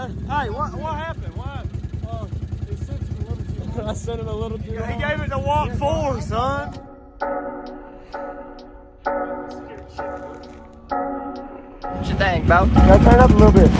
Hey, what happened? Why? He sent you a little too long. I sent it a little too long. He gave it the walk four, son. What you think, bro? Gotta turn up a little bit.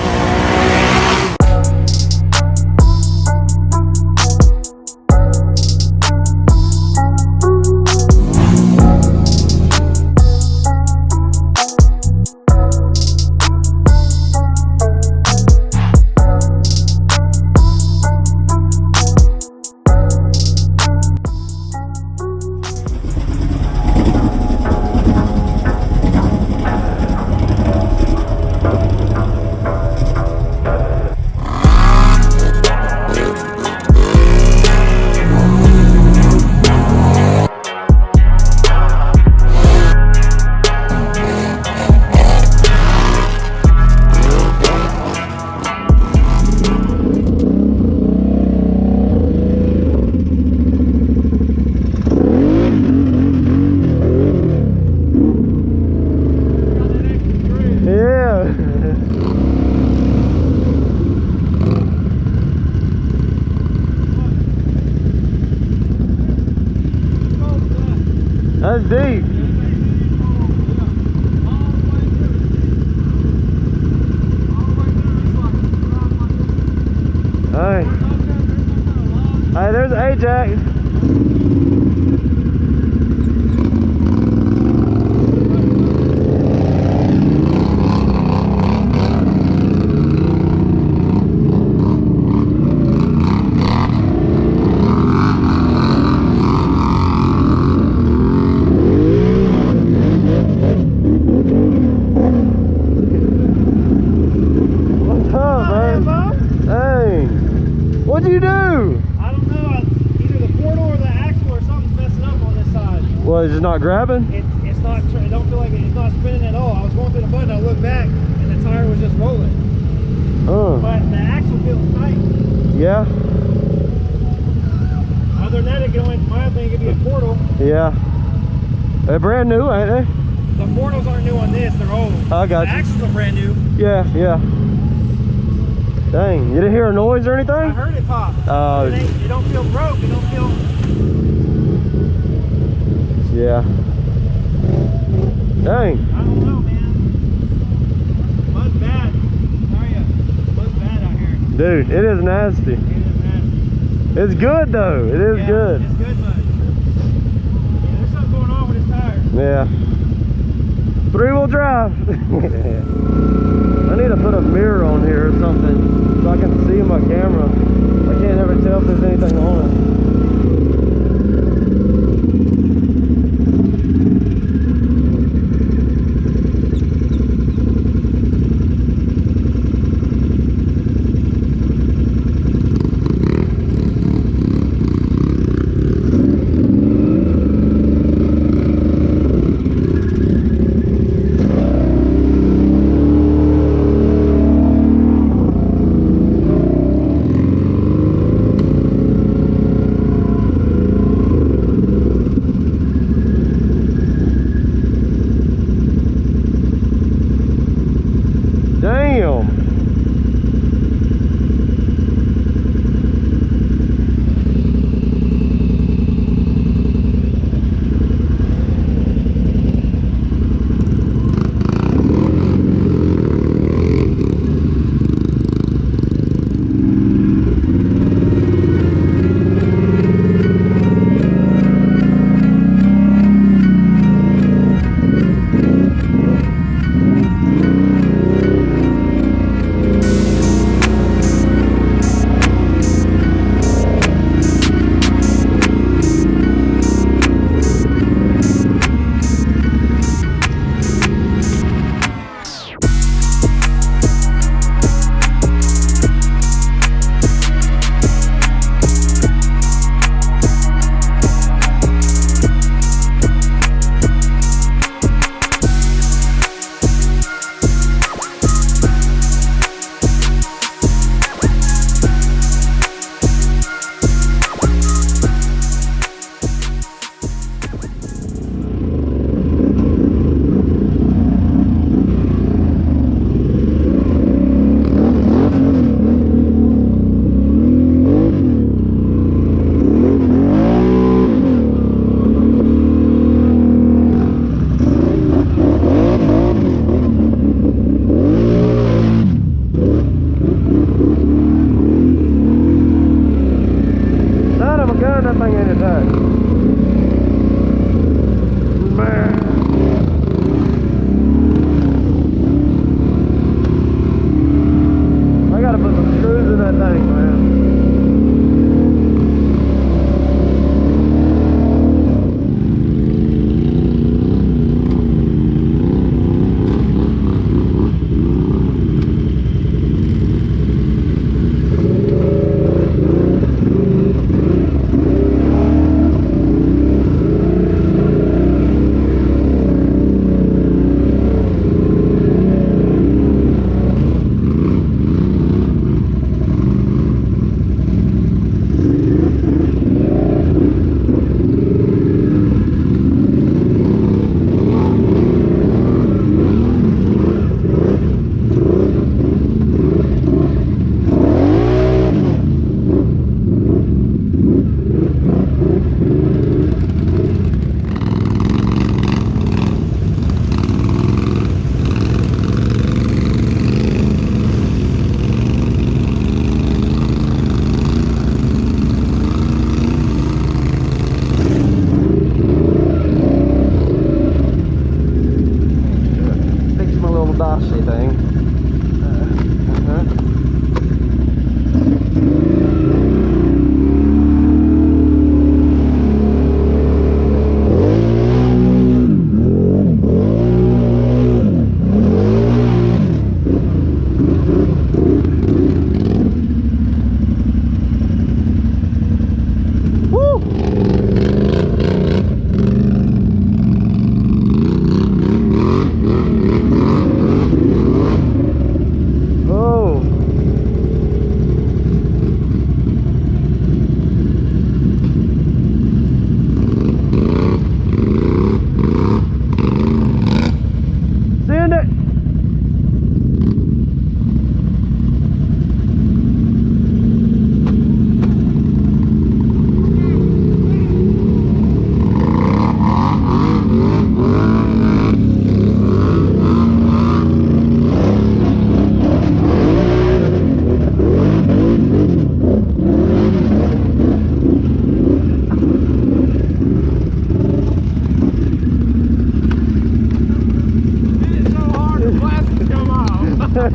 That's deep. Hey. Hey, there's Ajax. What'd you do? I don't know. Either the portal or the axle or something's messing up on this side. Well, it's just not grabbing? It's not. I don't feel like it's not spinning at all. I was going through the button. I looked back and the tire was just rolling. But the axle feels tight. Yeah. Other than that, it can only, my thing could be a portal. Yeah. They're brand new, ain't they? The portals aren't new on this. They're old. I got the you. axles are brand new. Yeah, yeah. Dang, you didn't hear a noise or anything? I heard it pop. It don't feel broke. It don't feel. Yeah. Dang. I don't know, man. Mud's bad. How are you? Mud's bad out here. Dude, it is nasty. It is nasty. It's good though. It is good. It's good, but yeah, there's something going on with his tire. Yeah. 3-wheel drive. I need to put a mirror on here or something so I can see my camera. I can't ever tell if there's anything on it.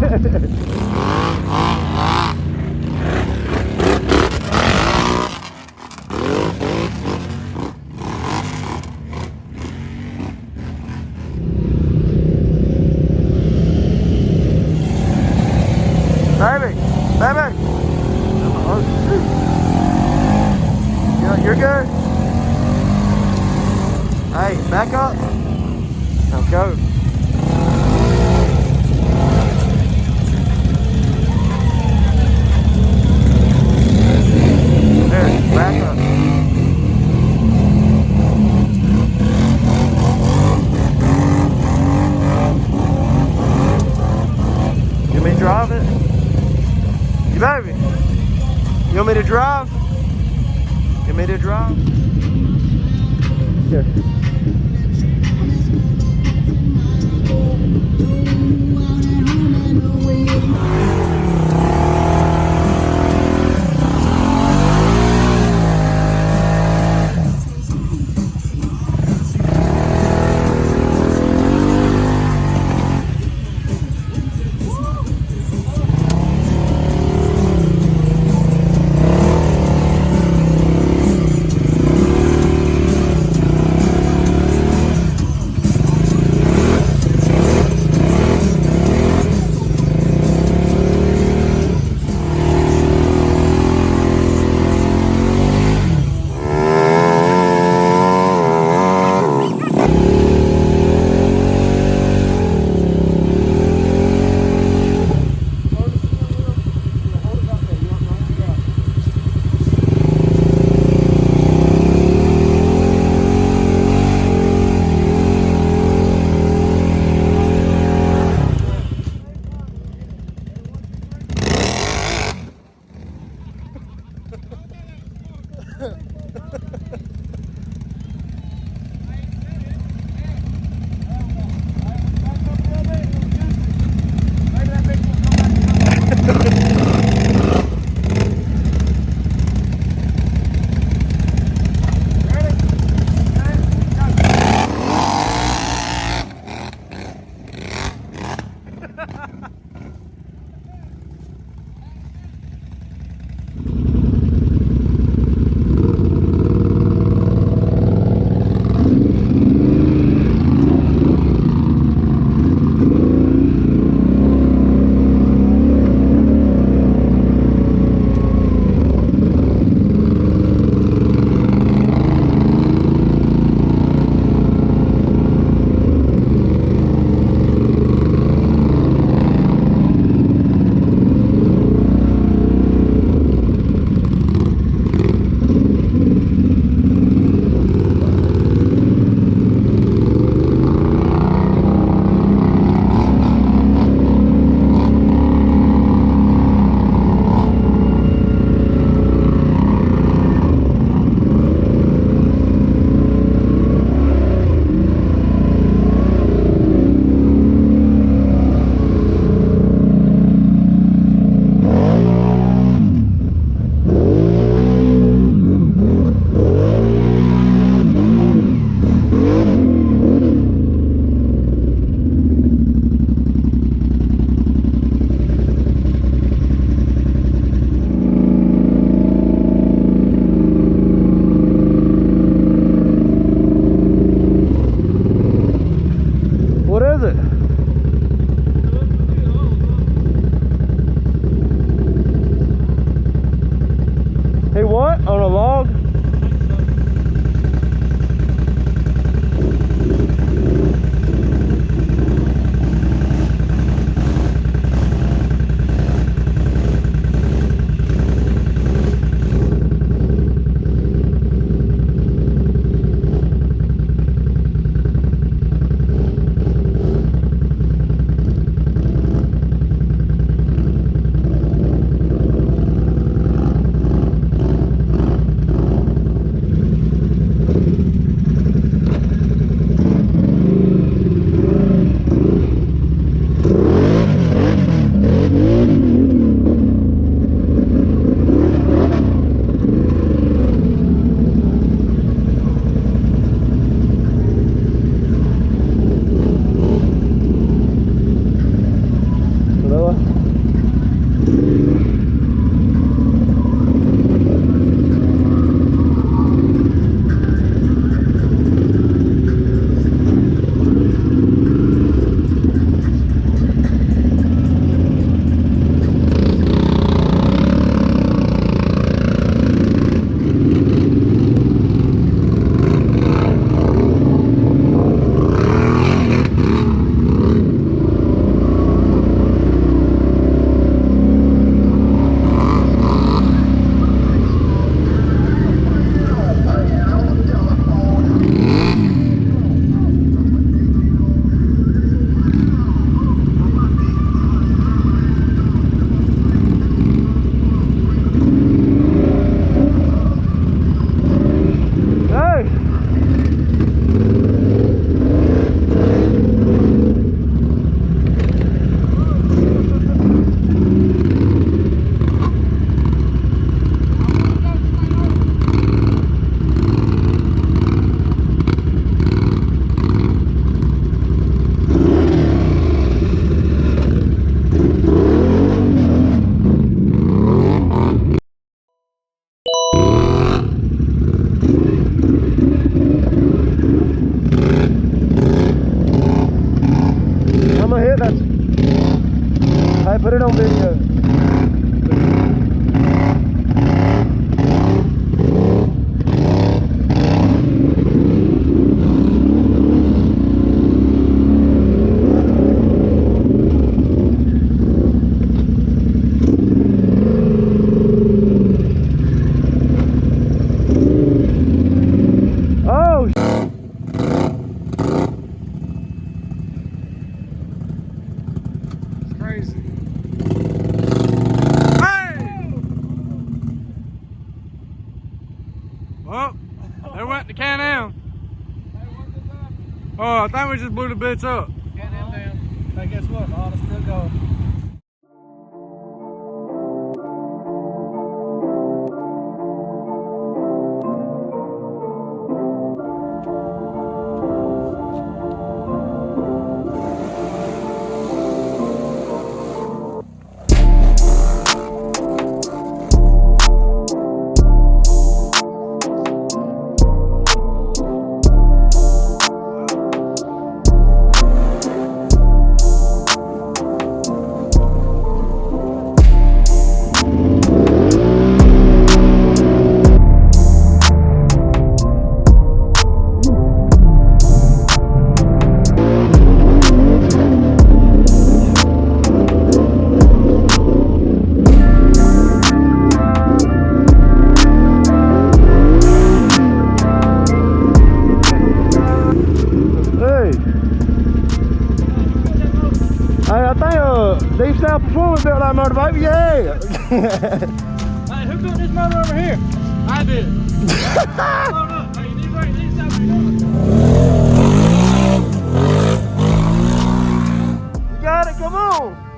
Baby, baby. Oh, shoot. You're good. Hey, back up. Now go. There, back up. You want me to drive it? You baby? You want me to drive? You want me to drive? Here. put it on video. Oh, they went to Can-Am. Oh, I think we just blew the bitch up. Can-Am down. Hey, guess what? Oh, it's still going. Deep South Performance built that motor, baby. Yeah. Hey, who built this motor over here? I did. Hold up. Hey, you need right. These stuff you're doing. You got it. Come on.